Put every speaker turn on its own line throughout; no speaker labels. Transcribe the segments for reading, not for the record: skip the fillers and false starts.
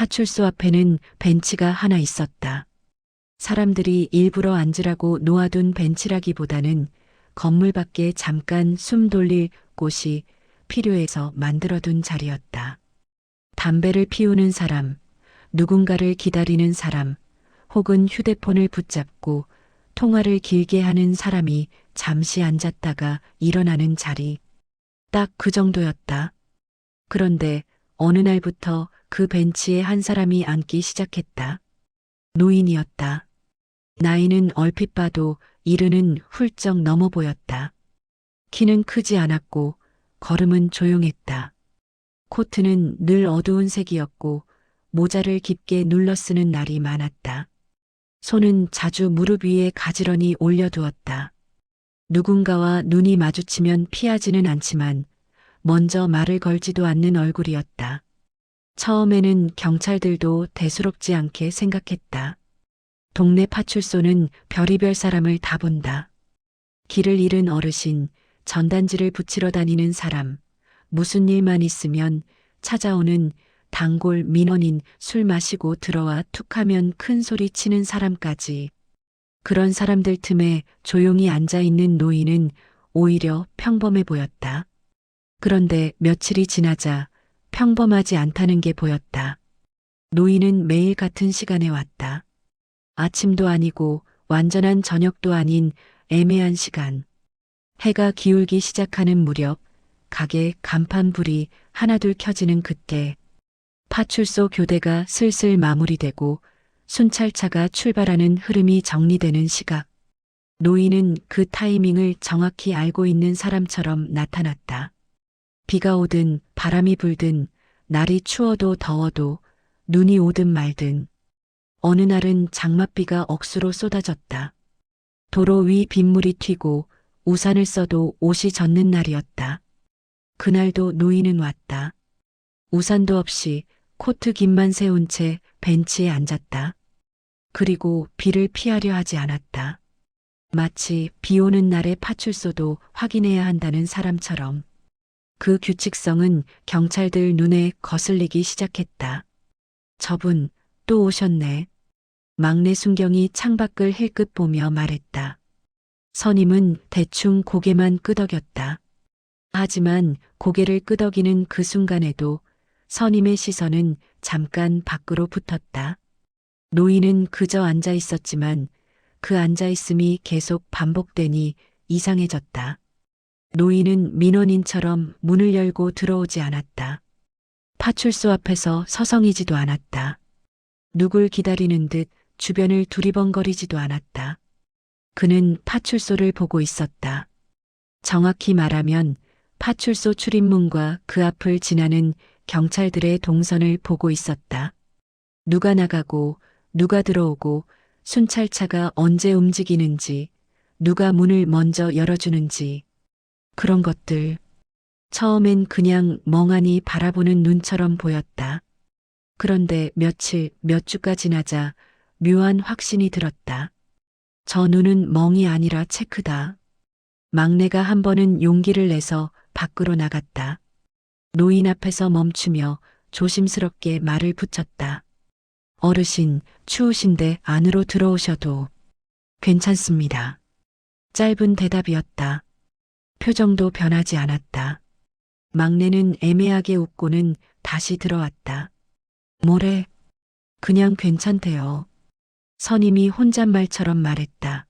파출소 앞에는 벤치가 하나 있었다. 사람들이 일부러 앉으라고 놓아둔 벤치라기보다는 건물 밖에 잠깐 숨 돌릴 곳이 필요해서 만들어둔 자리였다. 담배를 피우는 사람, 누군가를 기다리는 사람, 혹은 휴대폰을 붙잡고 통화를 길게 하는 사람이 잠시 앉았다가 일어나는 자리. 딱 그 정도였다. 그런데 어느 날부터 그 벤치에 한 사람이 앉기 시작했다. 노인이었다. 나이는 얼핏 봐도 70은 훌쩍 넘어 보였다. 키는 크지 않았고 걸음은 조용했다. 코트는 늘 어두운 색이었고 모자를 깊게 눌러 쓰는 날이 많았다. 손은 자주 무릎 위에 가지런히 올려두었다. 누군가와 눈이 마주치면 피하지는 않지만 먼저 말을 걸지도 않는 얼굴이었다. 처음에는 경찰들도 대수롭지 않게 생각했다. 동네 파출소는 별의별 사람을 다 본다. 길을 잃은 어르신, 전단지를 붙이러 다니는 사람, 무슨 일만 있으면 찾아오는 단골 민원인, 술 마시고 들어와 툭하면 큰 소리 치는 사람까지. 그런 사람들 틈에 조용히 앉아있는 노인은 오히려 평범해 보였다. 그런데 며칠이 지나자 평범하지 않다는 게 보였다. 노인은 매일 같은 시간에 왔다. 아침도 아니고 완전한 저녁도 아닌 애매한 시간. 해가 기울기 시작하는 무렵 가게 간판불이 하나둘 켜지는 그때 파출소 교대가 슬슬 마무리되고 순찰차가 출발하는 흐름이 정리되는 시각. 노인은 그 타이밍을 정확히 알고 있는 사람처럼 나타났다. 비가 오든 바람이 불든 날이 추워도 더워도 눈이 오든 말든 어느 날은 장맛비가 억수로 쏟아졌다. 도로 위 빗물이 튀고 우산을 써도 옷이 젖는 날이었다. 그날도 노인은 왔다. 우산도 없이 코트 깃만 세운 채 벤치에 앉았다. 그리고 비를 피하려 하지 않았다. 마치 비 오는 날의 파출소도 확인해야 한다는 사람처럼. 그 규칙성은 경찰들 눈에 거슬리기 시작했다. 저분 또 오셨네. 막내 순경이 창밖을 힐끗 보며 말했다. 선임은 대충 고개만 끄덕였다. 하지만 고개를 끄덕이는 그 순간에도 선임의 시선은 잠깐 밖으로 붙었다. 노인은 그저 앉아 있었지만 그 앉아 있음이 계속 반복되니 이상해졌다. 노인은 민원인처럼 문을 열고 들어오지 않았다. 파출소 앞에서 서성이지도 않았다. 누굴 기다리는 듯 주변을 두리번거리지도 않았다. 그는 파출소를 보고 있었다. 정확히 말하면 파출소 출입문과 그 앞을 지나는 경찰들의 동선을 보고 있었다. 누가 나가고 누가 들어오고 순찰차가 언제 움직이는지, 누가 문을 먼저 열어주는지, 그런 것들. 처음엔 그냥 멍하니 바라보는 눈처럼 보였다. 그런데 며칠, 몇 주가 지나자 묘한 확신이 들었다. 저 눈은 멍이 아니라 체크다. 막내가 한 번은 용기를 내서 밖으로 나갔다. 노인 앞에서 멈추며 조심스럽게 말을 붙였다. 어르신, 추우신데 안으로 들어오셔도 괜찮습니다. 짧은 대답이었다. 표정도 변하지 않았다. 막내는 애매하게 웃고는 다시 들어왔다. 뭐래? 그냥 괜찮대요. 선임이 혼잣말처럼 말했다.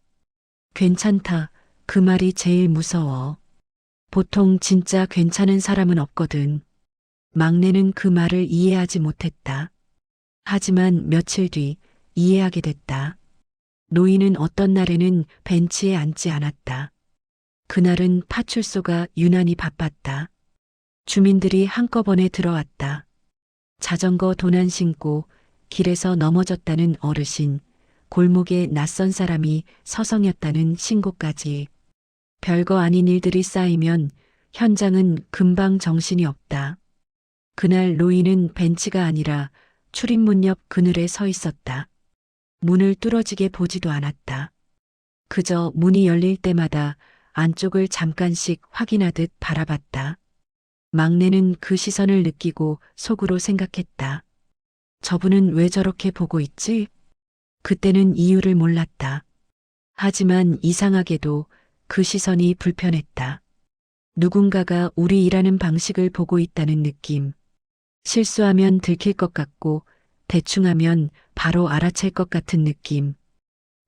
괜찮다. 그 말이 제일 무서워. 보통 진짜 괜찮은 사람은 없거든. 막내는 그 말을 이해하지 못했다. 하지만 며칠 뒤 이해하게 됐다. 노인은 어떤 날에는 벤치에 앉지 않았다. 그날은 파출소가 유난히 바빴다. 주민들이 한꺼번에 들어왔다. 자전거 도난 신고 길에서 넘어졌다는 어르신, 골목에 낯선 사람이 서성였다는 신고까지. 별거 아닌 일들이 쌓이면 현장은 금방 정신이 없다. 그날 노인은 벤치가 아니라 출입문 옆 그늘에 서 있었다. 문을 뚫어지게 보지도 않았다. 그저 문이 열릴 때마다 안쪽을 잠깐씩 확인하듯 바라봤다. 막내는 그 시선을 느끼고 속으로 생각했다. 저분은 왜 저렇게 보고 있지? 그때는 이유를 몰랐다. 하지만 이상하게도 그 시선이 불편했다. 누군가가 우리 일하는 방식을 보고 있다는 느낌. 실수하면 들킬 것 같고 대충 하면 바로 알아챌 것 같은 느낌.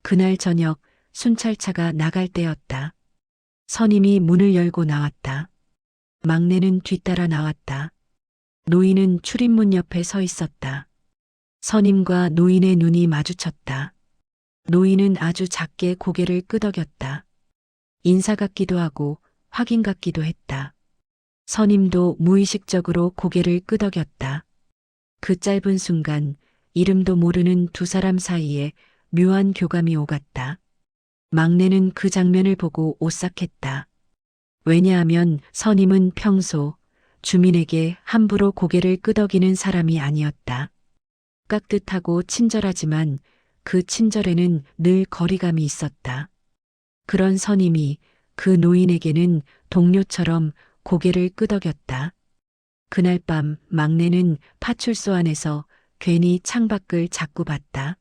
그날 저녁 순찰차가 나갈 때였다. 선임이 문을 열고 나왔다. 막내는 뒤따라 나왔다. 노인은 출입문 옆에 서 있었다. 선임과 노인의 눈이 마주쳤다. 노인은 아주 작게 고개를 끄덕였다. 인사 같기도 하고 확인 같기도 했다. 선임도 무의식적으로 고개를 끄덕였다. 그 짧은 순간 이름도 모르는 두 사람 사이에 묘한 교감이 오갔다. 막내는 그 장면을 보고 오싹했다. 왜냐하면 선임은 평소 주민에게 함부로 고개를 끄덕이는 사람이 아니었다. 깍듯하고 친절하지만 그 친절에는 늘 거리감이 있었다. 그런 선임이 그 노인에게는 동료처럼 고개를 끄덕였다. 그날 밤 막내는 파출소 안에서 괜히 창밖을 자꾸 봤다.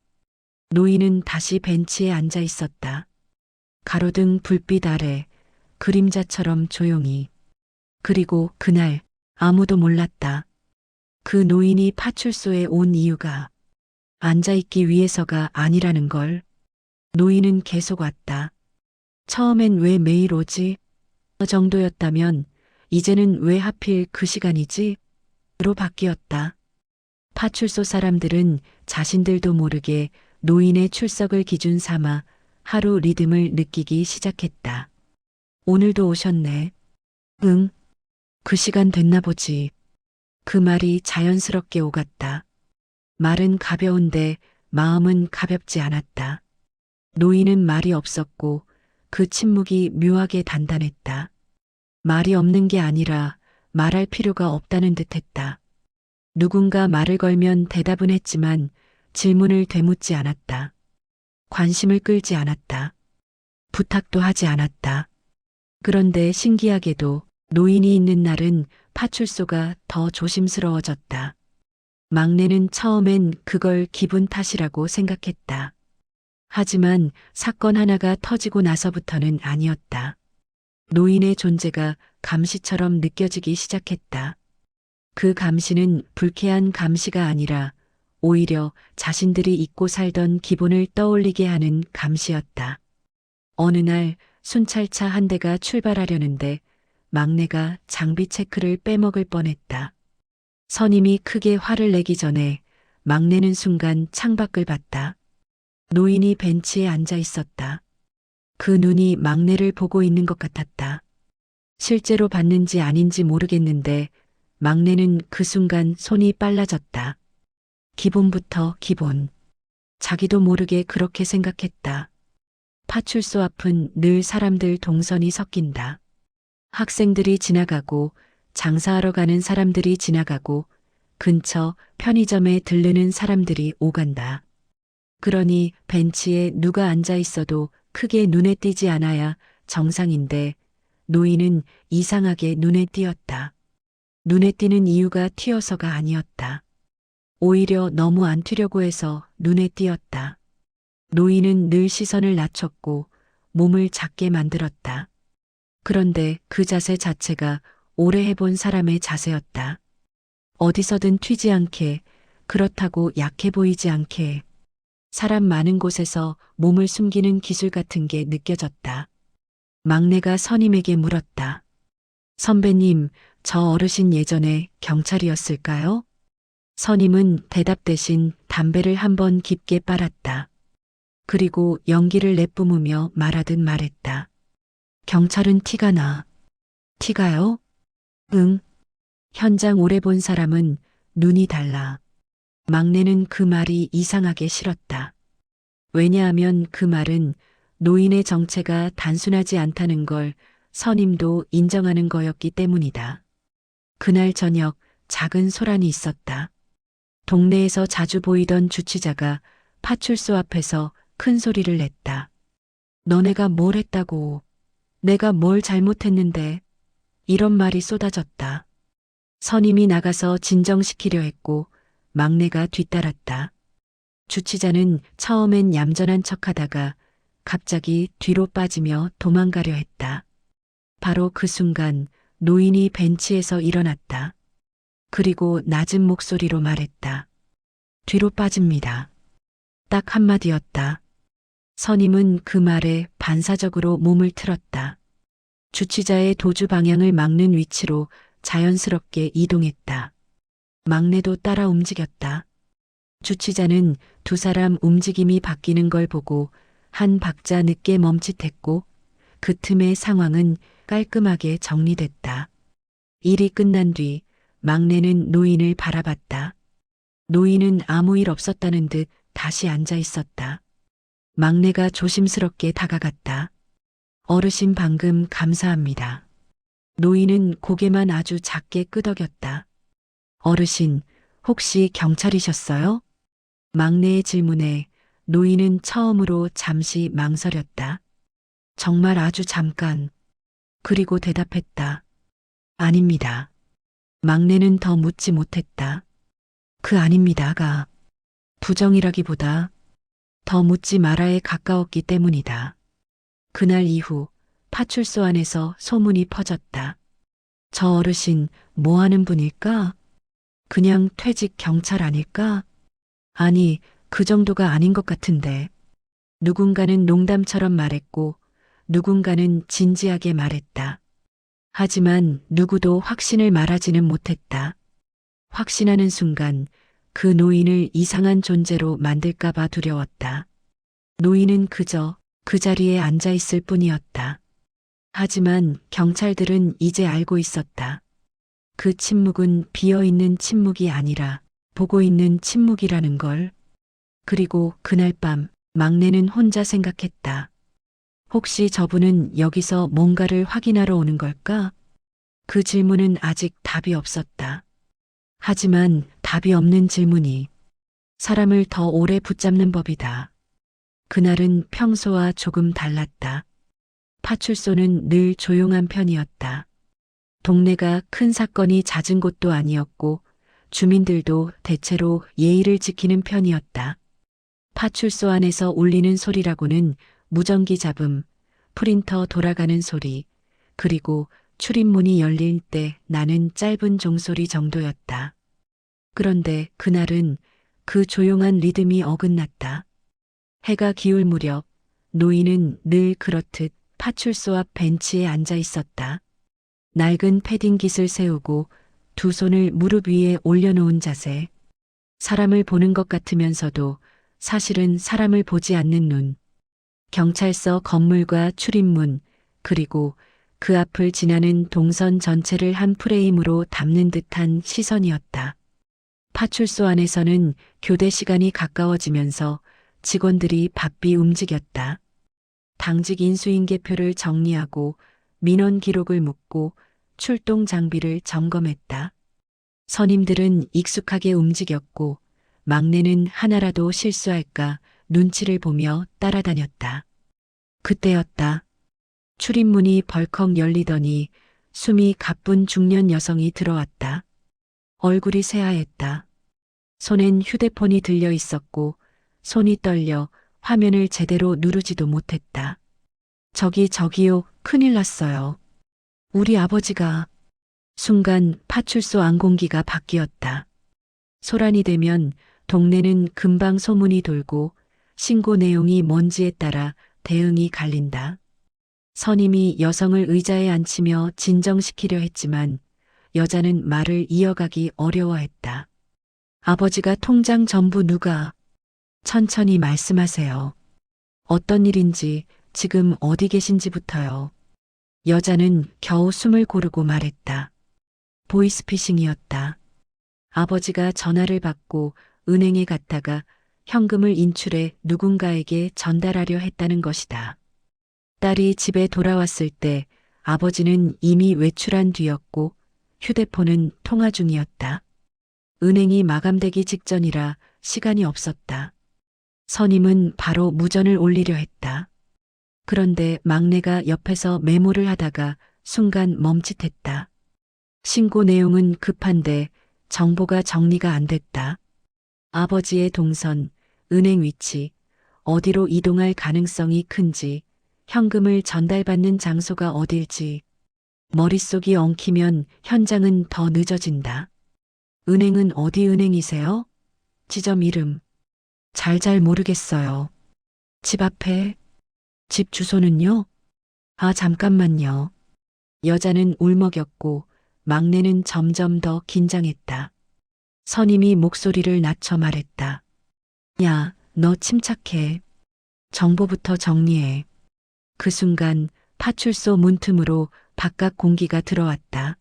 노인은 다시 벤치에 앉아 있었다. 가로등 불빛 아래 그림자처럼 조용히. 그리고 그날 아무도 몰랐다. 그 노인이 파출소에 온 이유가 앉아있기 위해서가 아니라는 걸. 노인은 계속 왔다. 처음엔 왜 매일 오지? 그 정도였다면 이제는 왜 하필 그 시간이지? 로 바뀌었다. 파출소 사람들은 자신들도 모르게 노인의 출석을 기준 삼아 하루 리듬을 느끼기 시작했다. 오늘도 오셨네. 응, 그 시간 됐나 보지. 그 말이 자연스럽게 오갔다. 말은 가벼운데 마음은 가볍지 않았다. 노인은 말이 없었고 그 침묵이 묘하게 단단했다. 말이 없는 게 아니라 말할 필요가 없다는 듯했다. 누군가 말을 걸면 대답은 했지만 질문을 되묻지 않았다. 관심을 끌지 않았다. 부탁도 하지 않았다. 그런데 신기하게도 노인이 있는 날은 파출소가 더 조심스러워졌다. 막내는 처음엔 그걸 기분 탓이라고 생각했다. 하지만 사건 하나가 터지고 나서부터는 아니었다. 노인의 존재가 감시처럼 느껴지기 시작했다. 그 감시는 불쾌한 감시가 아니라 오히려 자신들이 잊고 살던 기본을 떠올리게 하는 감시였다. 어느 날 순찰차 한 대가 출발하려는데 막내가 장비 체크를 빼먹을 뻔했다. 선임이 크게 화를 내기 전에 막내는 순간 창밖을 봤다. 노인이 벤치에 앉아 있었다. 그 눈이 막내를 보고 있는 것 같았다. 실제로 봤는지 아닌지 모르겠는데 막내는 그 순간 손이 빨라졌다. 기본부터 기본. 자기도 모르게 그렇게 생각했다. 파출소 앞은 늘 사람들 동선이 섞인다. 학생들이 지나가고 장사하러 가는 사람들이 지나가고 근처 편의점에 들르는 사람들이 오간다. 그러니 벤치에 누가 앉아 있어도 크게 눈에 띄지 않아야 정상인데 노인은 이상하게 눈에 띄었다. 눈에 띄는 이유가 튀어서가 아니었다. 오히려 너무 안 튀려고 해서 눈에 띄었다. 노인은 늘 시선을 낮췄고 몸을 작게 만들었다. 그런데 그 자세 자체가 오래 해본 사람의 자세였다. 어디서든 튀지 않게, 그렇다고 약해 보이지 않게. 사람 많은 곳에서 몸을 숨기는 기술 같은 게 느껴졌다. 막내가 선임에게 물었다. 선배님, 저 어르신 예전에 경찰이었을까요? 선임은 대답 대신 담배를 한번 깊게 빨았다. 그리고 연기를 내뿜으며 말하듯 말했다. 경찰은 티가 나. 티가요? 응. 현장 오래 본 사람은 눈이 달라. 막내는 그 말이 이상하게 싫었다. 왜냐하면 그 말은 노인의 정체가 단순하지 않다는 걸 선임도 인정하는 거였기 때문이다. 그날 저녁 작은 소란이 있었다. 동네에서 자주 보이던 주치자가 파출소 앞에서 큰 소리를 냈다. 너네가 뭘 했다고. 내가 뭘 잘못했는데. 이런 말이 쏟아졌다. 선임이 나가서 진정시키려 했고 막내가 뒤따랐다. 주치자는 처음엔 얌전한 척하다가 갑자기 뒤로 빠지며 도망가려 했다. 바로 그 순간 노인이 벤치에서 일어났다. 그리고 낮은 목소리로 말했다. 뒤로 빠집니다. 딱 한마디였다. 선임은 그 말에 반사적으로 몸을 틀었다. 주치자의 도주 방향을 막는 위치로 자연스럽게 이동했다. 막내도 따라 움직였다. 주치자는 두 사람 움직임이 바뀌는 걸 보고 한 박자 늦게 멈칫했고 그 틈의 상황은 깔끔하게 정리됐다. 일이 끝난 뒤 막내는 노인을 바라봤다. 노인은 아무 일 없었다는 듯 다시 앉아 있었다. 막내가 조심스럽게 다가갔다. 어르신 방금 감사합니다. 노인은 고개만 아주 작게 끄덕였다. 어르신, 혹시 경찰이셨어요? 막내의 질문에 노인은 처음으로 잠시 망설였다. 정말 아주 잠깐. 그리고 대답했다. 아닙니다. 막내는 더 묻지 못했다. 그 아닙니다가 부정이라기보다 더 묻지 마라에 가까웠기 때문이다. 그날 이후 파출소 안에서 소문이 퍼졌다. 저 어르신 뭐 하는 분일까? 그냥 퇴직 경찰 아닐까? 아니, 그 정도가 아닌 것 같은데. 누군가는 농담처럼 말했고 누군가는 진지하게 말했다. 하지만 누구도 확신을 말하지는 못했다. 확신하는 순간 그 노인을 이상한 존재로 만들까봐 두려웠다. 노인은 그저 그 자리에 앉아 있을 뿐이었다. 하지만 경찰들은 이제 알고 있었다. 그 침묵은 비어있는 침묵이 아니라 보고 있는 침묵이라는 걸. 그리고 그날 밤 막내는 혼자 생각했다. 혹시 저분은 여기서 뭔가를 확인하러 오는 걸까? 그 질문은 아직 답이 없었다. 하지만 답이 없는 질문이 사람을 더 오래 붙잡는 법이다. 그날은 평소와 조금 달랐다. 파출소는 늘 조용한 편이었다. 동네가 큰 사건이 잦은 곳도 아니었고 주민들도 대체로 예의를 지키는 편이었다. 파출소 안에서 울리는 소리라고는 무전기 잡음, 프린터 돌아가는 소리, 그리고 출입문이 열릴 때 나는 짧은 종소리 정도였다. 그런데 그날은 그 조용한 리듬이 어긋났다. 해가 기울 무렵 노인은 늘 그렇듯 파출소 앞 벤치에 앉아 있었다. 낡은 패딩 깃을 세우고 두 손을 무릎 위에 올려놓은 자세. 사람을 보는 것 같으면서도 사실은 사람을 보지 않는 눈. 경찰서 건물과 출입문, 그리고 그 앞을 지나는 동선 전체를 한 프레임으로 담는 듯한 시선이었다. 파출소 안에서는 교대 시간이 가까워지면서 직원들이 바삐 움직였다. 당직 인수인계표를 정리하고 민원 기록을 묻고 출동 장비를 점검했다. 선임들은 익숙하게 움직였고 막내는 하나라도 실수할까 눈치를 보며 따라다녔다. 그때였다. 출입문이 벌컥 열리더니 숨이 가쁜 중년 여성이 들어왔다. 얼굴이 새하였다. 손엔 휴대폰이 들려 있었고 손이 떨려 화면을 제대로 누르지도 못했다. 저기요, 큰일 났어요. 우리 아버지가. 순간 파출소 안공기가 바뀌었다. 소란이 되면 동네는 금방 소문이 돌고 신고 내용이 뭔지에 따라 대응이 갈린다. 선임이 여성을 의자에 앉히며 진정시키려 했지만 여자는 말을 이어가기 어려워했다. 아버지가 통장 전부 누가? 천천히 말씀하세요. 어떤 일인지, 지금 어디 계신지부터요. 여자는 겨우 숨을 고르고 말했다. 보이스피싱이었다. 아버지가 전화를 받고 은행에 갔다가 현금을 인출해 누군가에게 전달하려 했다는 것이다. 딸이 집에 돌아왔을 때 아버지는 이미 외출한 뒤였고 휴대폰은 통화 중이었다. 은행이 마감되기 직전이라 시간이 없었다. 선임은 바로 무전을 올리려 했다. 그런데 막내가 옆에서 메모를 하다가 순간 멈칫했다. 신고 내용은 급한데 정보가 정리가 안 됐다. 아버지의 동선, 은행 위치, 어디로 이동할 가능성이 큰지, 현금을 전달받는 장소가 어딜지, 머릿속이 엉키면 현장은 더 늦어진다. 은행은 어디 은행이세요? 지점 이름. 잘 모르겠어요. 집 앞에. 집 주소는요? 아, 잠깐만요. 여자는 울먹였고 막내는 점점 더 긴장했다. 선임이 목소리를 낮춰 말했다. 야, 너 침착해. 정보부터 정리해. 그 순간 파출소 문틈으로 바깥 공기가 들어왔다.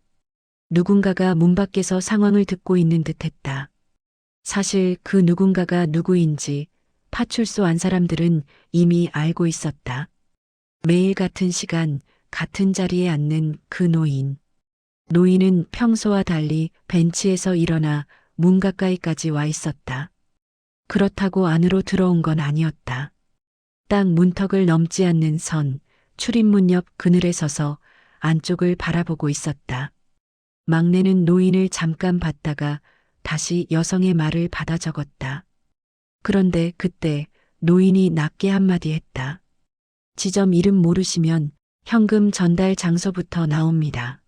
누군가가 문 밖에서 상황을 듣고 있는 듯했다. 사실 그 누군가가 누구인지 파출소 안 사람들은 이미 알고 있었다. 매일 같은 시간, 같은 자리에 앉는 그 노인. 노인은 평소와 달리 벤치에서 일어나 문 가까이까지 와 있었다. 그렇다고 안으로 들어온 건 아니었다. 딱 문턱을 넘지 않는 선, 출입문 옆 그늘에 서서 안쪽을 바라보고 있었다. 막내는 노인을 잠깐 봤다가 다시 여성의 말을 받아 적었다. 그런데 그때 노인이 낮게 한마디 했다. 지점 이름 모르시면 현금 전달 장소부터 나옵니다.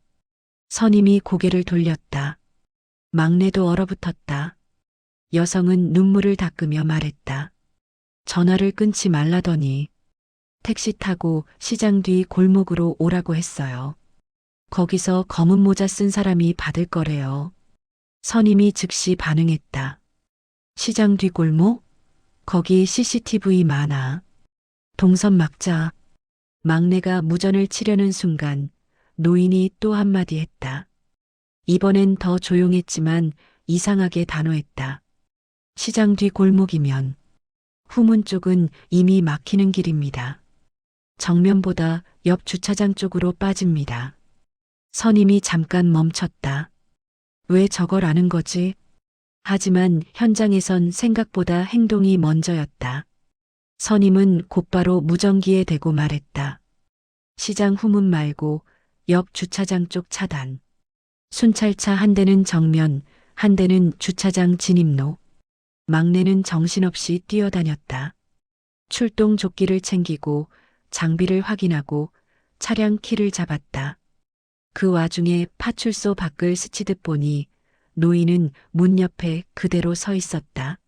선임이 고개를 돌렸다. 막내도 얼어붙었다. 여성은 눈물을 닦으며 말했다. 전화를 끊지 말라더니 택시 타고 시장 뒤 골목으로 오라고 했어요. 거기서 검은 모자 쓴 사람이 받을 거래요. 선임이 즉시 반응했다. 시장 뒤 골목? 거기 CCTV 많아. 동선 막자. 막내가 무전을 치려는 순간 노인이 또 한마디 했다. 이번엔 더 조용했지만 이상하게 단호했다. 시장 뒤 골목이면 후문 쪽은 이미 막히는 길입니다. 정면보다 옆 주차장 쪽으로 빠집니다. 선임이 잠깐 멈췄다. 왜 저걸 아는 거지? 하지만 현장에선 생각보다 행동이 먼저였다. 선임은 곧바로 무전기에 대고 말했다. 시장 후문 말고 옆 주차장 쪽 차단. 순찰차 한 대는 정면, 한 대는 주차장 진입로. 막내는 정신없이 뛰어다녔다. 출동 조끼를 챙기고 장비를 확인하고 차량 키를 잡았다. 그 와중에 파출소 밖을 스치듯 보니 노인은 문 옆에 그대로 서 있었다.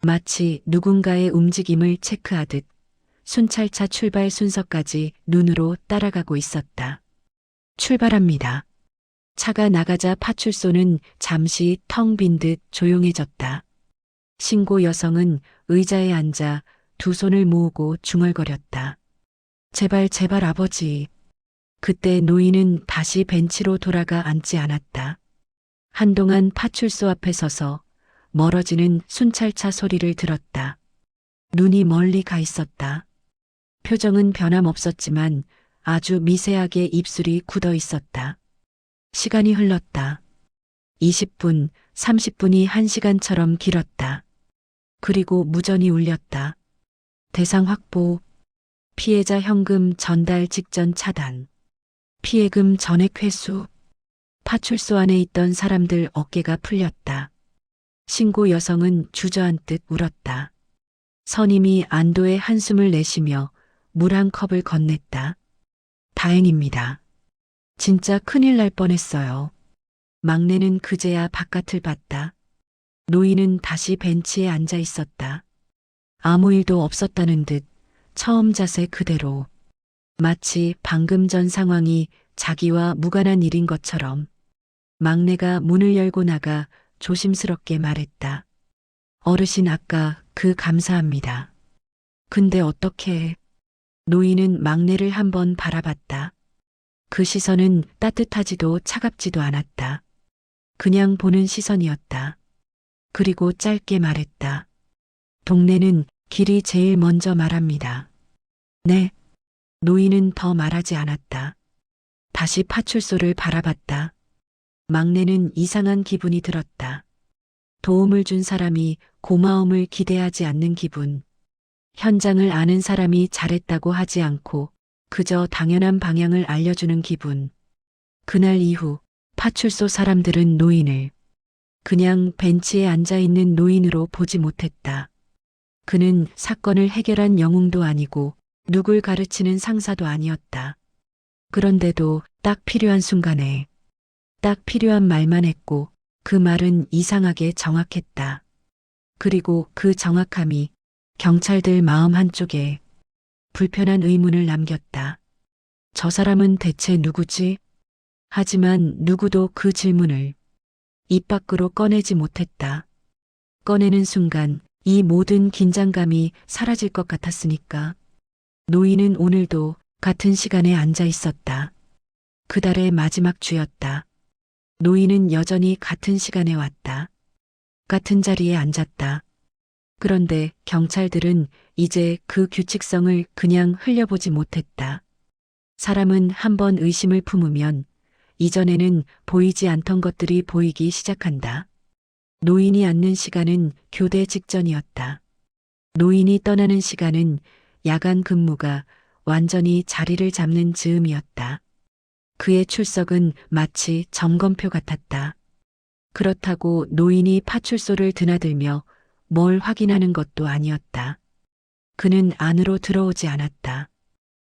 마치 누군가의 움직임을 체크하듯 순찰차 출발 순서까지 눈으로 따라가고 있었다. 출발합니다. 차가 나가자 파출소는 잠시 텅 빈 듯 조용해졌다. 신고 여성은 의자에 앉아 두 손을 모으고 중얼거렸다. 제발 아버지. 그때 노인은 다시 벤치로 돌아가 앉지 않았다. 한동안 파출소 앞에 서서 멀어지는 순찰차 소리를 들었다. 눈이 멀리 가 있었다. 표정은 변함없었지만 아주 미세하게 입술이 굳어 있었다. 시간이 흘렀다. 20분, 30분이 1시간처럼 길었다. 그리고 무전이 울렸다. 대상 확보, 피해자 현금 전달 직전 차단, 피해금 전액 회수. 파출소 안에 있던 사람들 어깨가 풀렸다. 신고 여성은 주저앉듯 울었다. 선임이 안도의 한숨을 내쉬며 물 한 컵을 건넸다. 다행입니다. 진짜 큰일 날 뻔했어요. 막내는 그제야 바깥을 봤다. 노인은 다시 벤치에 앉아 있었다. 아무 일도 없었다는 듯 처음 자세 그대로. 마치 방금 전 상황이 자기와 무관한 일인 것처럼. 막내가 문을 열고 나가 조심스럽게 말했다. 어르신 아까 감사합니다. 근데 어떻게? 노인은 막내를 한번 바라봤다. 그 시선은 따뜻하지도 차갑지도 않았다. 그냥 보는 시선이었다. 그리고 짧게 말했다. 동네는 길이 제일 먼저 말합니다. 네. 노인은 더 말하지 않았다. 다시 파출소를 바라봤다. 막내는 이상한 기분이 들었다. 도움을 준 사람이 고마움을 기대하지 않는 기분. 현장을 아는 사람이 잘했다고 하지 않고 그저 당연한 방향을 알려주는 기분. 그날 이후 파출소 사람들은 노인을 그냥 벤치에 앉아 있는 노인으로 보지 못했다. 그는 사건을 해결한 영웅도 아니고 누굴 가르치는 상사도 아니었다. 그런데도 딱 필요한 순간에 딱 필요한 말만 했고 그 말은 이상하게 정확했다. 그리고 그 정확함이 경찰들 마음 한쪽에 불편한 의문을 남겼다. 저 사람은 대체 누구지? 하지만 누구도 그 질문을 입 밖으로 꺼내지 못했다. 꺼내는 순간 이 모든 긴장감이 사라질 것 같았으니까. 노인은 오늘도 같은 시간에 앉아 있었다. 그달의 마지막 주였다. 노인은 여전히 같은 시간에 왔다. 같은 자리에 앉았다. 그런데 경찰들은 이제 그 규칙성을 그냥 흘려보지 못했다. 사람은 한번 의심을 품으면 이전에는 보이지 않던 것들이 보이기 시작한다. 노인이 앉는 시간은 교대 직전이었다. 노인이 떠나는 시간은 야간 근무가 완전히 자리를 잡는 즈음이었다. 그의 출석은 마치 점검표 같았다. 그렇다고 노인이 파출소를 드나들며 뭘 확인하는 것도 아니었다. 그는 안으로 들어오지 않았다.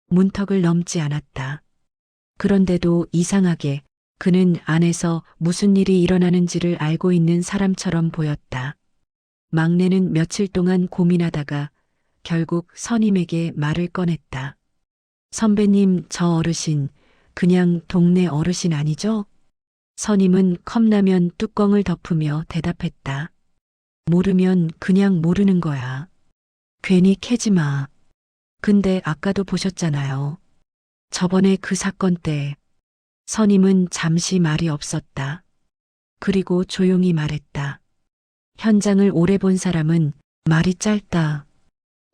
문턱을 넘지 않았다. 그런데도 이상하게 그는 안에서 무슨 일이 일어나는지를 알고 있는 사람처럼 보였다. 막내는 며칠 동안 고민하다가 결국 선임에게 말을 꺼냈다. 선배님, 저 어르신, 그냥 동네 어르신 아니죠? 선임은 컵라면 뚜껑을 덮으며 대답했다. 모르면 그냥 모르는 거야. 괜히 캐지 마. 근데 아까도 보셨잖아요. 저번에 그 사건 때 선임은 잠시 말이 없었다. 그리고 조용히 말했다. 현장을 오래 본 사람은 말이 짧다.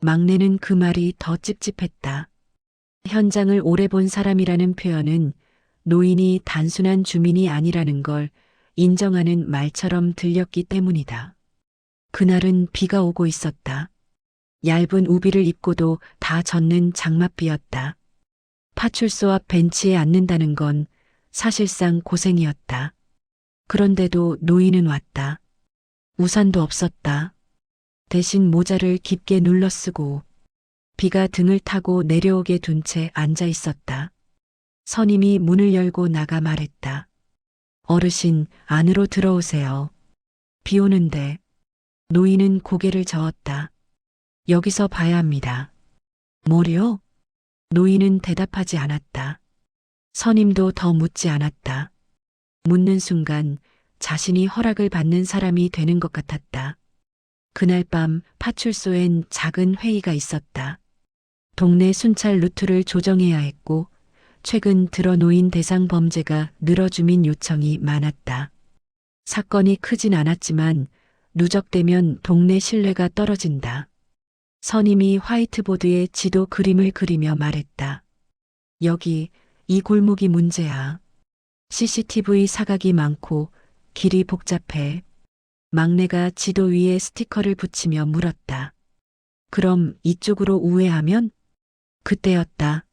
막내는 그 말이 더 찝찝했다. 현장을 오래 본 사람이라는 표현은 노인이 단순한 주민이 아니라는 걸 인정하는 말처럼 들렸기 때문이다. 그날은 비가 오고 있었다. 얇은 우비를 입고도 다 젖는 장맛비였다. 파출소 앞 벤치에 앉는다는 건 사실상 고생이었다. 그런데도 노인은 왔다. 우산도 없었다. 대신 모자를 깊게 눌러 쓰고 비가 등을 타고 내려오게 둔 채 앉아 있었다. 선임이 문을 열고 나가 말했다. 어르신, 안으로 들어오세요. 비 오는데. 노인은 고개를 저었다. 여기서 봐야 합니다. 뭐요? 노인은 대답하지 않았다. 선임도 더 묻지 않았다. 묻는 순간 자신이 허락을 받는 사람이 되는 것 같았다. 그날 밤 파출소엔 작은 회의가 있었다. 동네 순찰 루트를 조정해야 했고 최근 들어 노인 대상 범죄가 늘어주민 요청이 많았다. 사건이 크진 않았지만 누적되면 동네 신뢰가 떨어진다. 선임이 화이트보드에 지도 그림을 그리며 말했다. 여기 이 골목이 문제야. CCTV 사각이 많고 길이 복잡해. 막내가 지도 위에 스티커를 붙이며 물었다. 그럼 이쪽으로 우회하면? 그때였다.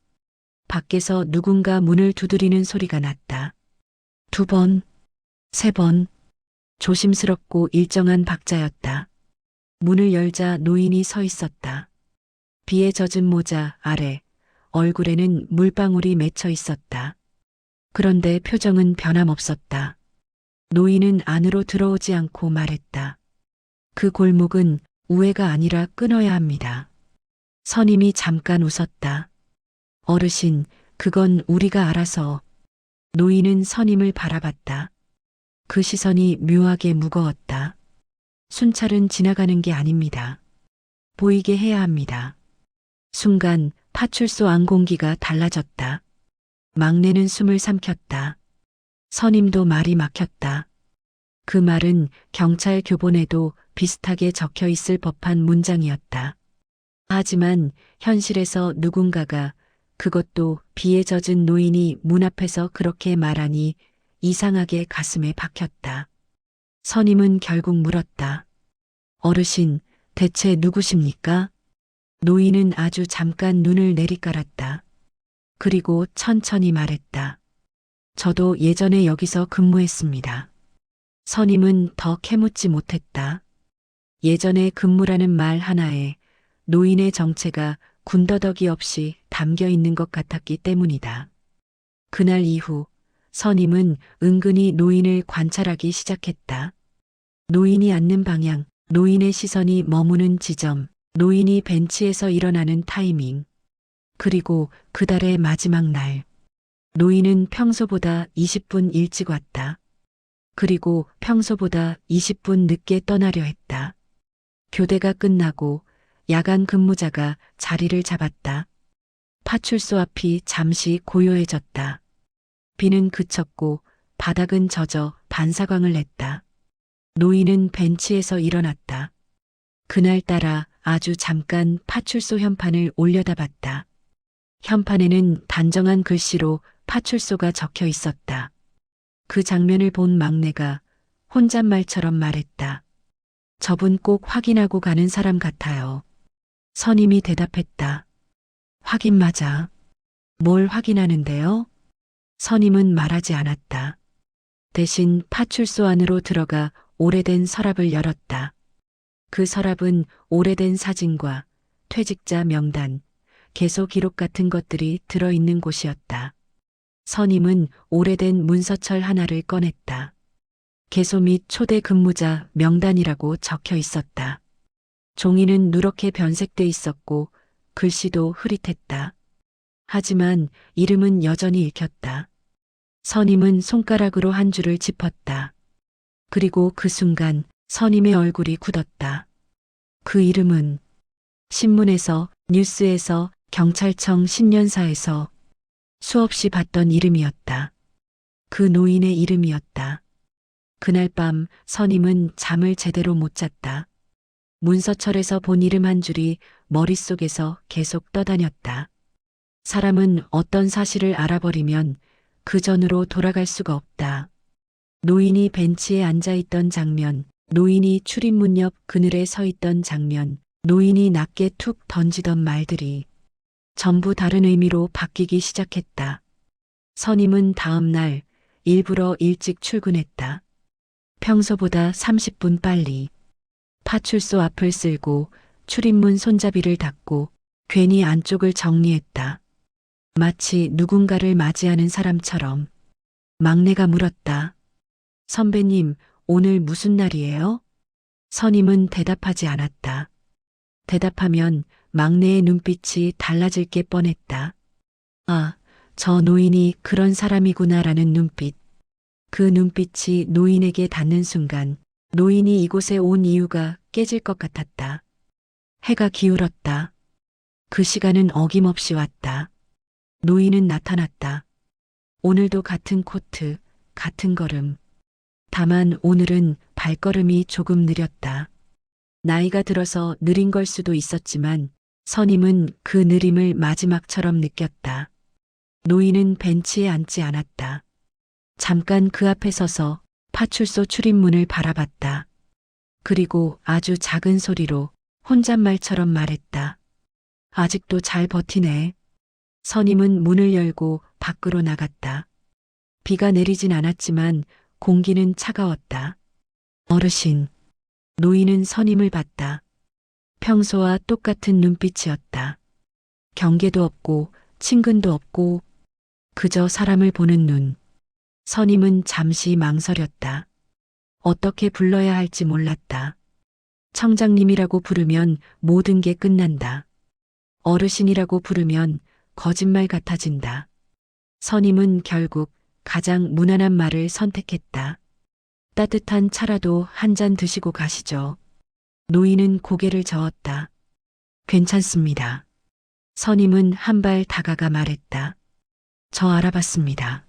밖에서 누군가 문을 두드리는 소리가 났다. 2번, 3번. 조심스럽고 일정한 박자였다. 문을 열자 노인이 서 있었다. 비에 젖은 모자 아래 얼굴에는 물방울이 맺혀 있었다. 그런데 표정은 변함없었다. 노인은 안으로 들어오지 않고 말했다. 그 골목은 우회가 아니라 끊어야 합니다. 선임이 잠깐 웃었다. 어르신, 그건 우리가 알아서. 노인은 선임을 바라봤다. 그 시선이 묘하게 무거웠다. 순찰은 지나가는 게 아닙니다. 보이게 해야 합니다. 순간 파출소 안 공기가 달라졌다. 막내는 숨을 삼켰다. 선임도 말이 막혔다. 그 말은 경찰 교본에도 비슷하게 적혀 있을 법한 문장이었다. 하지만 현실에서 누군가가 그것도 비에 젖은 노인이 문 앞에서 그렇게 말하니 이상하게 가슴에 박혔다. 선임은 결국 물었다. 어르신, 대체 누구십니까? 노인은 아주 잠깐 눈을 내리깔았다. 그리고 천천히 말했다. 저도 예전에 여기서 근무했습니다. 선임은 더 캐묻지 못했다. 예전에 근무라는 말 하나에 노인의 정체가 군더더기 없이 담겨 있는 것 같았기 때문이다. 그날 이후 선임은 은근히 노인을 관찰하기 시작했다. 노인이 앉는 방향, 노인의 시선이 머무는 지점, 노인이 벤치에서 일어나는 타이밍, 그리고 그달의 마지막 날. 노인은 평소보다 20분 일찍 왔다. 그리고 평소보다 20분 늦게 떠나려 했다. 교대가 끝나고 야간 근무자가 자리를 잡았다. 파출소 앞이 잠시 고요해졌다. 비는 그쳤고 바닥은 젖어 반사광을 냈다. 노인은 벤치에서 일어났다. 그날따라 아주 잠깐 파출소 현판을 올려다봤다. 현판에는 단정한 글씨로 파출소가 적혀 있었다. 그 장면을 본 막내가 혼잣말처럼 말했다. 저분 꼭 확인하고 가는 사람 같아요. 선임이 대답했다. 확인 맞아. 뭘 확인하는데요? 선임은 말하지 않았다. 대신 파출소 안으로 들어가 오래된 서랍을 열었다. 그 서랍은 오래된 사진과 퇴직자 명단, 개소 기록 같은 것들이 들어있는 곳이었다. 선임은 오래된 문서철 하나를 꺼냈다. 개소 및 초대 근무자 명단이라고 적혀 있었다. 종이는 누렇게 변색돼 있었고 글씨도 흐릿했다. 하지만 이름은 여전히 읽혔다. 선임은 손가락으로 한 줄을 짚었다. 그리고 그 순간 선임의 얼굴이 굳었다. 그 이름은 신문에서, 뉴스에서, 경찰청 신년사에서 수없이 봤던 이름이었다. 그 노인의 이름이었다. 그날 밤 선임은 잠을 제대로 못 잤다. 문서철에서 본 이름 한 줄이 머릿속에서 계속 떠다녔다. 사람은 어떤 사실을 알아버리면 그 전으로 돌아갈 수가 없다. 노인이 벤치에 앉아있던 장면, 노인이 출입문 옆 그늘에 서 있던 장면, 노인이 낮게 툭 던지던 말들이 전부 다른 의미로 바뀌기 시작했다. 선임은 다음 날 일부러 일찍 출근했다. 평소보다 30분 빨리. 파출소 앞을 쓸고 출입문 손잡이를 닫고 괜히 안쪽을 정리했다. 마치 누군가를 맞이하는 사람처럼. 막내가 물었다. 선배님, 오늘 무슨 날이에요? 선임은 대답하지 않았다. 대답하면 막내의 눈빛이 달라질 게 뻔했다. 아, 저 노인이 그런 사람이구나라는 눈빛. 그 눈빛이 노인에게 닿는 순간 노인이 이곳에 온 이유가 깨질 것 같았다. 해가 기울었다. 그 시간은 어김없이 왔다. 노인은 나타났다. 오늘도 같은 코트, 같은 걸음. 다만 오늘은 발걸음이 조금 느렸다. 나이가 들어서 느린 걸 수도 있었지만 선임은 그 느림을 마지막처럼 느꼈다. 노인은 벤치에 앉지 않았다. 잠깐 그 앞에 서서 파출소 출입문을 바라봤다. 그리고 아주 작은 소리로 혼잣말처럼 말했다. 아직도 잘 버티네. 선임은 문을 열고 밖으로 나갔다. 비가 내리진 않았지만 공기는 차가웠다. 어르신. 노인은 선임을 봤다. 평소와 똑같은 눈빛이었다. 경계도 없고 친근도 없고 그저 사람을 보는 눈. 선임은 잠시 망설였다. 어떻게 불러야 할지 몰랐다. 청장님이라고 부르면 모든 게 끝난다. 어르신이라고 부르면 거짓말 같아진다. 선임은 결국 가장 무난한 말을 선택했다. 따뜻한 차라도 한 잔 드시고 가시죠. 노인은 고개를 저었다. 괜찮습니다. 선임은 한 발 다가가 말했다. 저 알아봤습니다.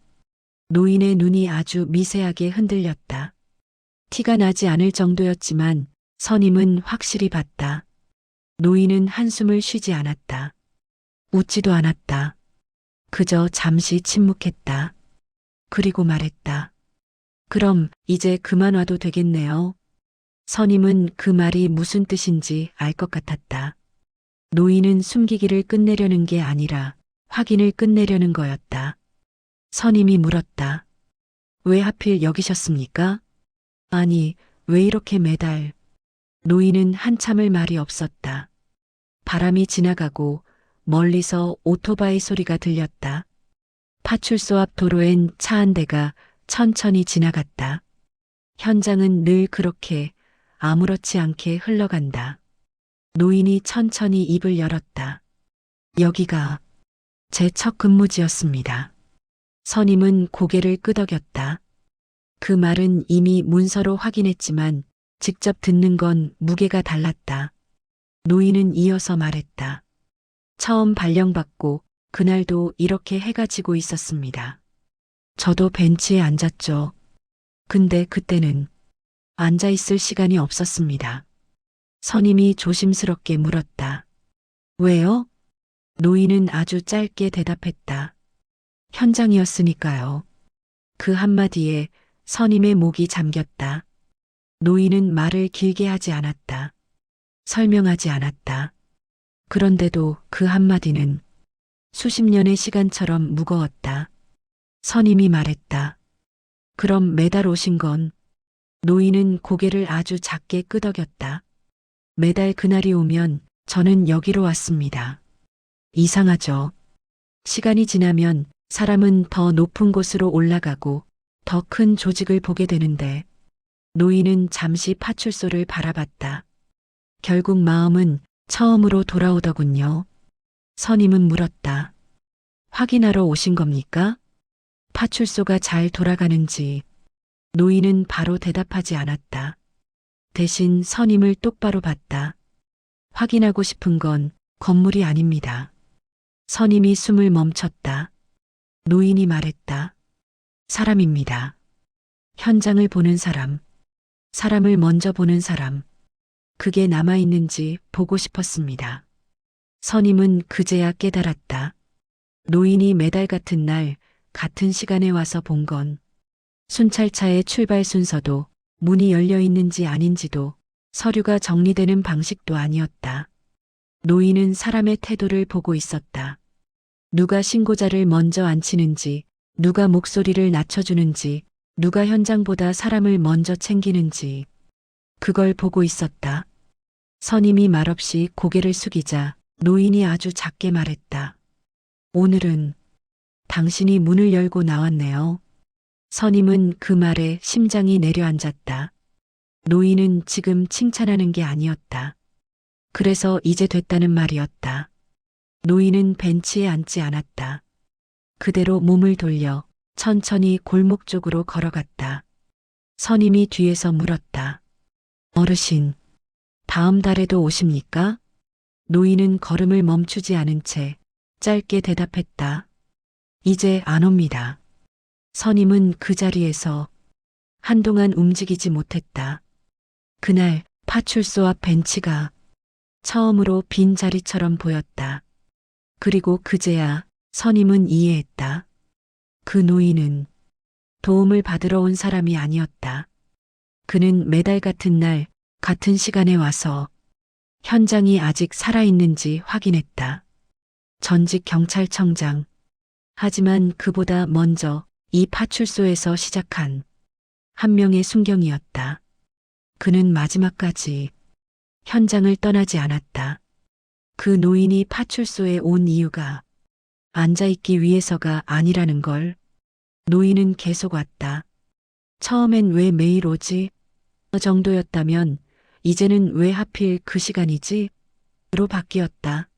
노인의 눈이 아주 미세하게 흔들렸다. 티가 나지 않을 정도였지만 선임은 확실히 봤다. 노인은 한숨을 쉬지 않았다. 웃지도 않았다. 그저 잠시 침묵했다. 그리고 말했다. 그럼 이제 그만 와도 되겠네요. 선임은 그 말이 무슨 뜻인지 알 것 같았다. 노인은 숨기기를 끝내려는 게 아니라 확인을 끝내려는 거였다. 선임이 물었다. 왜 하필 여기셨습니까? 아니, 왜 이렇게 매달? 노인은 한참을 말이 없었다. 바람이 지나가고 멀리서 오토바이 소리가 들렸다. 파출소 앞 도로엔 차 한 대가 천천히 지나갔다. 현장은 늘 그렇게 아무렇지 않게 흘러간다. 노인이 천천히 입을 열었다. 여기가 제 첫 근무지였습니다. 선임은 고개를 끄덕였다. 그 말은 이미 문서로 확인했지만 직접 듣는 건 무게가 달랐다. 노인은 이어서 말했다. 처음 발령받고 그날도 이렇게 해가 지고 있었습니다. 저도 벤치에 앉았죠. 근데 그때는 앉아 있을 시간이 없었습니다. 선임이 조심스럽게 물었다. 왜요? 노인은 아주 짧게 대답했다. 현장이었으니까요. 그 한마디에 선임의 목이 잠겼다. 노인은 말을 길게 하지 않았다. 설명하지 않았다. 그런데도 그 한마디는 수십 년의 시간처럼 무거웠다. 선임이 말했다. 그럼 매달 오신 건? 노인은 고개를 아주 작게 끄덕였다. 매달 그날이 오면 저는 여기로 왔습니다. 이상하죠. 시간이 지나면 사람은 더 높은 곳으로 올라가고 더 큰 조직을 보게 되는데 노인은 잠시 파출소를 바라봤다. 결국 마음은 처음으로 돌아오더군요. 선임은 물었다. 확인하러 오신 겁니까? 파출소가 잘 돌아가는지. 노인은 바로 대답하지 않았다. 대신 선임을 똑바로 봤다. 확인하고 싶은 건 건물이 아닙니다. 선임이 숨을 멈췄다. 노인이 말했다. 사람입니다. 현장을 보는 사람. 사람을 먼저 보는 사람. 그게 남아있는지 보고 싶었습니다. 선임은 그제야 깨달았다. 노인이 매달 같은 날 같은 시간에 와서 본 건 순찰차의 출발 순서도 문이 열려 있는지 아닌지도 서류가 정리되는 방식도 아니었다. 노인은 사람의 태도를 보고 있었다. 누가 신고자를 먼저 앉히는지, 누가 목소리를 낮춰주는지, 누가 현장보다 사람을 먼저 챙기는지 그걸 보고 있었다. 선임이 말없이 고개를 숙이자 노인이 아주 작게 말했다. 오늘은 당신이 문을 열고 나왔네요. 선임은 그 말에 심장이 내려앉았다. 노인은 지금 칭찬하는 게 아니었다. 그래서 이제 됐다는 말이었다. 노인은 벤치에 앉지 않았다. 그대로 몸을 돌려 천천히 골목 쪽으로 걸어갔다. 선임이 뒤에서 물었다. 어르신, 다음 달에도 오십니까? 노인은 걸음을 멈추지 않은 채 짧게 대답했다. 이제 안 옵니다. 선임은 그 자리에서 한동안 움직이지 못했다. 그날 파출소 앞 벤치가 처음으로 빈 자리처럼 보였다. 그리고 그제야 선임은 이해했다. 그 노인은 도움을 받으러 온 사람이 아니었다. 그는 매달 같은 날 같은 시간에 와서 현장이 아직 살아있는지 확인했다. 전직 경찰청장. 하지만 그보다 먼저 이 파출소에서 시작한 한 명의 순경이었다. 그는 마지막까지 현장을 떠나지 않았다. 그 노인이 파출소에 온 이유가 앉아있기 위해서가 아니라는 걸. 노인은 계속 왔다. 처음엔 왜 매일 오지? 그 정도였다면 이제는 왜 하필 그 시간이지? 로 바뀌었다.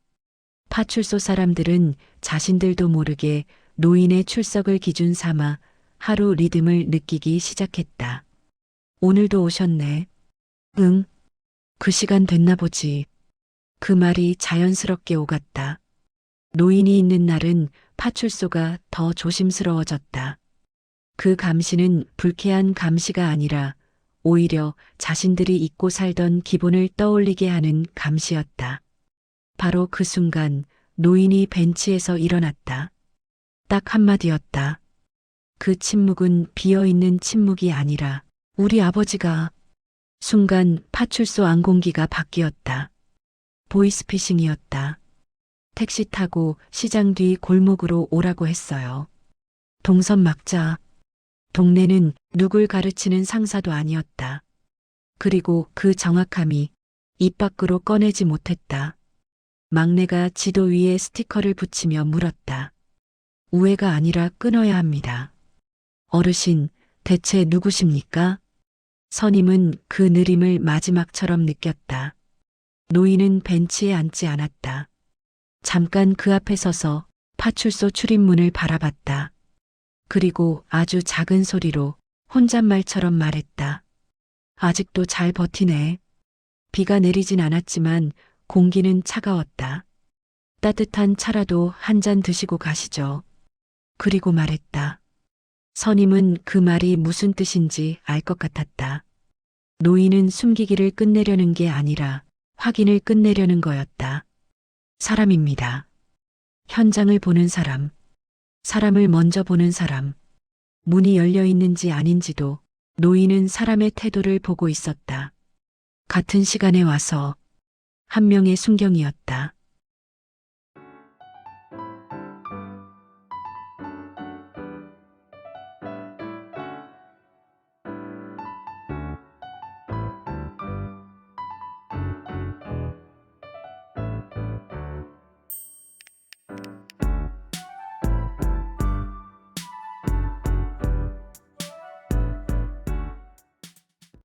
파출소 사람들은 자신들도 모르게 노인의 출석을 기준 삼아 하루 리듬을 느끼기 시작했다. 오늘도 오셨네. 응, 그 시간 됐나 보지. 그 말이 자연스럽게 오갔다. 노인이 있는 날은 파출소가 더 조심스러워졌다. 그 감시는 불쾌한 감시가 아니라 오히려 자신들이 잊고 살던 기본을 떠올리게 하는 감시였다. 바로 그 순간 노인이 벤치에서 일어났다. 딱 한마디였다. 그 침묵은 비어있는 침묵이 아니라 우리 아버지가. 순간 파출소 안공기가 바뀌었다. 보이스피싱이었다. 택시 타고 시장 뒤 골목으로 오라고 했어요. 동선 막자. 동네는 누굴 가르치는 상사도 아니었다. 그리고 그 정확함이 입 밖으로 꺼내지 못했다. 막내가 지도 위에 스티커를 붙이며 물었다. 우회가 아니라 끊어야 합니다. 어르신, 대체 누구십니까? 선임은 그 느림을 마지막처럼 느꼈다. 노인은 벤치에 앉지 않았다. 잠깐 그 앞에 서서 파출소 출입문을 바라봤다. 그리고 아주 작은 소리로 혼잣말처럼 말했다. 아직도 잘 버티네. 비가 내리진 않았지만 공기는 차가웠다. 따뜻한 차라도 한 잔 드시고 가시죠. 그리고 말했다. 선임은 그 말이 무슨 뜻인지 알 것 같았다. 노인은 숨기기를 끝내려는 게 아니라 확인을 끝내려는 거였다. 사람입니다. 현장을 보는 사람. 사람을 먼저 보는 사람. 문이 열려 있는지 아닌지도 노인은 사람의 태도를 보고 있었다. 같은 시간에 와서 한 명의 순경이었다.